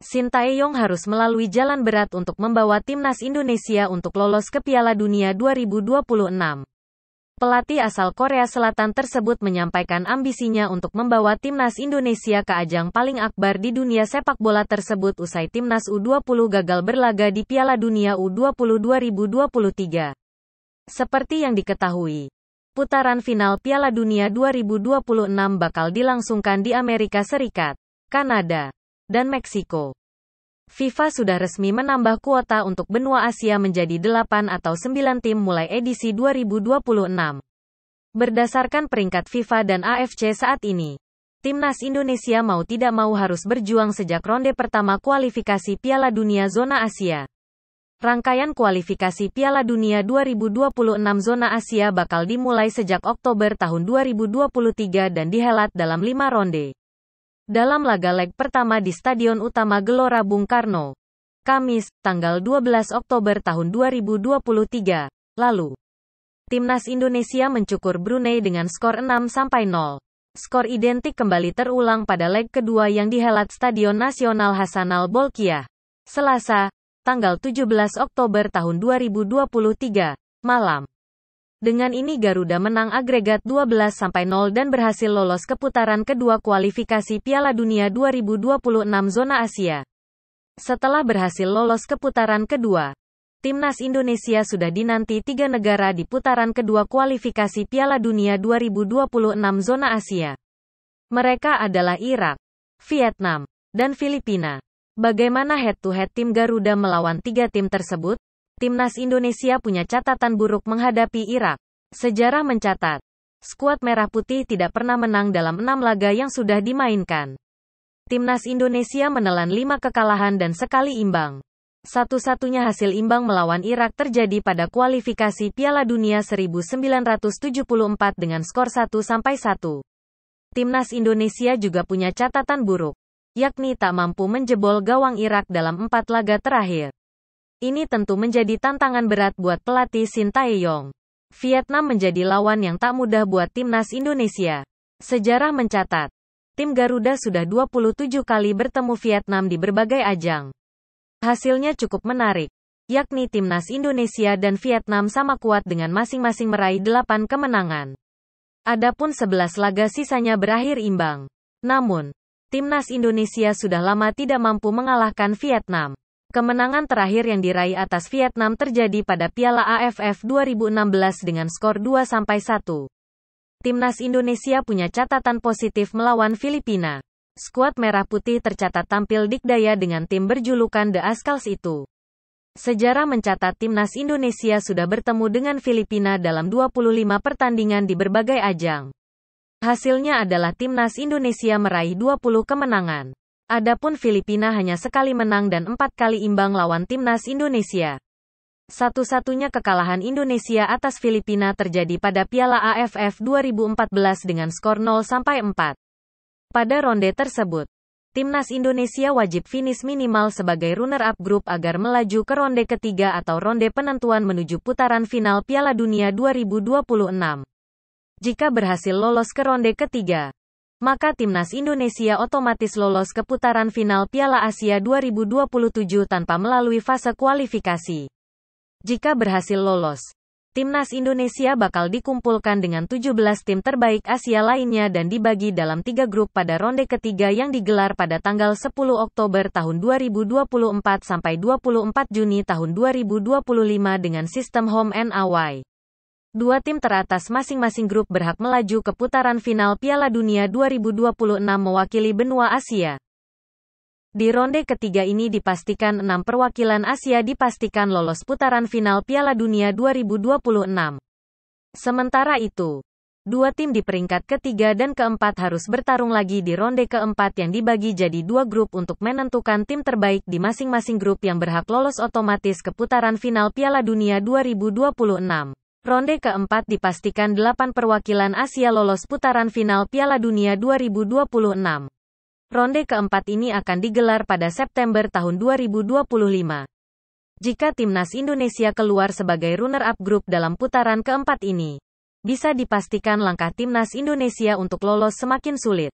Sintayong harus melalui jalan berat untuk membawa timnas Indonesia untuk lolos ke Piala Dunia 2026. Pelatih asal Korea Selatan tersebut menyampaikan ambisinya untuk membawa timnas Indonesia ke ajang paling akbar di dunia sepak bola tersebut usai timnas U20 gagal berlaga di Piala Dunia U20 2023. Seperti yang diketahui, putaran final Piala Dunia 2026 bakal dilangsungkan di Amerika Serikat, Kanada, dan Meksiko. FIFA sudah resmi menambah kuota untuk benua Asia menjadi 8 atau 9 tim mulai edisi 2026. Berdasarkan peringkat FIFA dan AFC saat ini, timnas Indonesia mau tidak mau harus berjuang sejak ronde pertama kualifikasi Piala Dunia Zona Asia. Rangkaian kualifikasi Piala Dunia 2026 Zona Asia bakal dimulai sejak Oktober tahun 2023 dan dihelat dalam 5 ronde. Dalam laga leg pertama di Stadion Utama Gelora Bung Karno, Kamis, tanggal 12 Oktober tahun 2023, lalu, timnas Indonesia mencukur Brunei dengan skor 6-0. Skor identik kembali terulang pada leg kedua yang dihelat Stadion Nasional Hasanal Bolkiah, Selasa, tanggal 17 Oktober tahun 2023, malam. Dengan ini Garuda menang agregat 12-0 dan berhasil lolos ke putaran kedua kualifikasi Piala Dunia 2026 Zona Asia. Setelah berhasil lolos ke putaran kedua, timnas Indonesia sudah dinanti 3 negara di putaran kedua kualifikasi Piala Dunia 2026 Zona Asia. Mereka adalah Irak, Vietnam, dan Filipina. Bagaimana head-to-head tim Garuda melawan 3 tim tersebut? Timnas Indonesia punya catatan buruk menghadapi Irak. Sejarah mencatat, skuad Merah Putih tidak pernah menang dalam 6 laga yang sudah dimainkan. Timnas Indonesia menelan 5 kekalahan dan sekali imbang. Satu-satunya hasil imbang melawan Irak terjadi pada kualifikasi Piala Dunia 1974 dengan skor 1-1. Timnas Indonesia juga punya catatan buruk, yakni tak mampu menjebol gawang Irak dalam 4 laga terakhir. Ini tentu menjadi tantangan berat buat pelatih Sintayong. Vietnam menjadi lawan yang tak mudah buat timnas Indonesia. Sejarah mencatat, tim Garuda sudah 27 kali bertemu Vietnam di berbagai ajang. Hasilnya cukup menarik, yakni timnas Indonesia dan Vietnam sama kuat dengan masing-masing meraih 8 kemenangan. Adapun 11 laga sisanya berakhir imbang. Namun, timnas Indonesia sudah lama tidak mampu mengalahkan Vietnam. Kemenangan terakhir yang diraih atas Vietnam terjadi pada Piala AFF 2016 dengan skor 2-1. Timnas Indonesia punya catatan positif melawan Filipina. Skuad Merah Putih tercatat tampil dikdaya dengan tim berjulukan The Ascals itu. Sejarah mencatat timnas Indonesia sudah bertemu dengan Filipina dalam 25 pertandingan di berbagai ajang. Hasilnya adalah timnas Indonesia meraih 20 kemenangan. Adapun Filipina hanya sekali menang dan 4 kali imbang lawan timnas Indonesia. Satu-satunya kekalahan Indonesia atas Filipina terjadi pada Piala AFF 2014 dengan skor 0-4. Pada ronde tersebut, timnas Indonesia wajib finish minimal sebagai runner-up grup agar melaju ke ronde ketiga atau ronde penentuan menuju putaran final Piala Dunia 2026. Jika berhasil lolos ke ronde ketiga, maka timnas Indonesia otomatis lolos ke putaran final Piala Asia 2027 tanpa melalui fase kualifikasi. Jika berhasil lolos, timnas Indonesia bakal dikumpulkan dengan 17 tim terbaik Asia lainnya dan dibagi dalam 3 grup pada ronde ketiga yang digelar pada tanggal 10 Oktober tahun 2024 sampai 24 Juni tahun 2025 dengan sistem home and away. 2 tim teratas masing-masing grup berhak melaju ke putaran final Piala Dunia 2026 mewakili benua Asia. Di ronde ketiga ini dipastikan 6 perwakilan Asia dipastikan lolos putaran final Piala Dunia 2026. Sementara itu, 2 tim di peringkat ketiga dan keempat harus bertarung lagi di ronde keempat yang dibagi jadi 2 grup untuk menentukan tim terbaik di masing-masing grup yang berhak lolos otomatis ke putaran final Piala Dunia 2026. Ronde keempat dipastikan 8 perwakilan Asia lolos putaran final Piala Dunia 2026. Ronde keempat ini akan digelar pada September tahun 2025. Jika timnas Indonesia keluar sebagai runner-up grup dalam putaran keempat ini, bisa dipastikan langkah timnas Indonesia untuk lolos semakin sulit.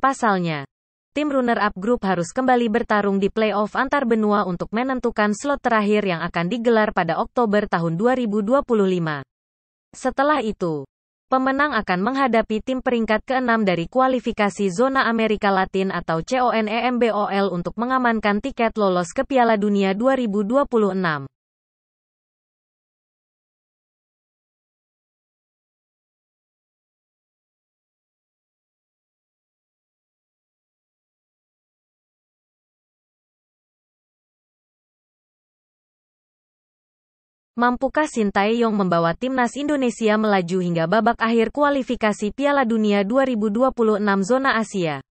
Pasalnya, tim runner-up grup harus kembali bertarung di playoff antar benua untuk menentukan slot terakhir yang akan digelar pada Oktober tahun 2025. Setelah itu, pemenang akan menghadapi tim peringkat ke-6 dari kualifikasi zona Amerika Latin atau CONMEBOL untuk mengamankan tiket lolos ke Piala Dunia 2026. Mampukah Sintayong membawa timnas Indonesia melaju hingga babak akhir kualifikasi Piala Dunia 2026 zona Asia?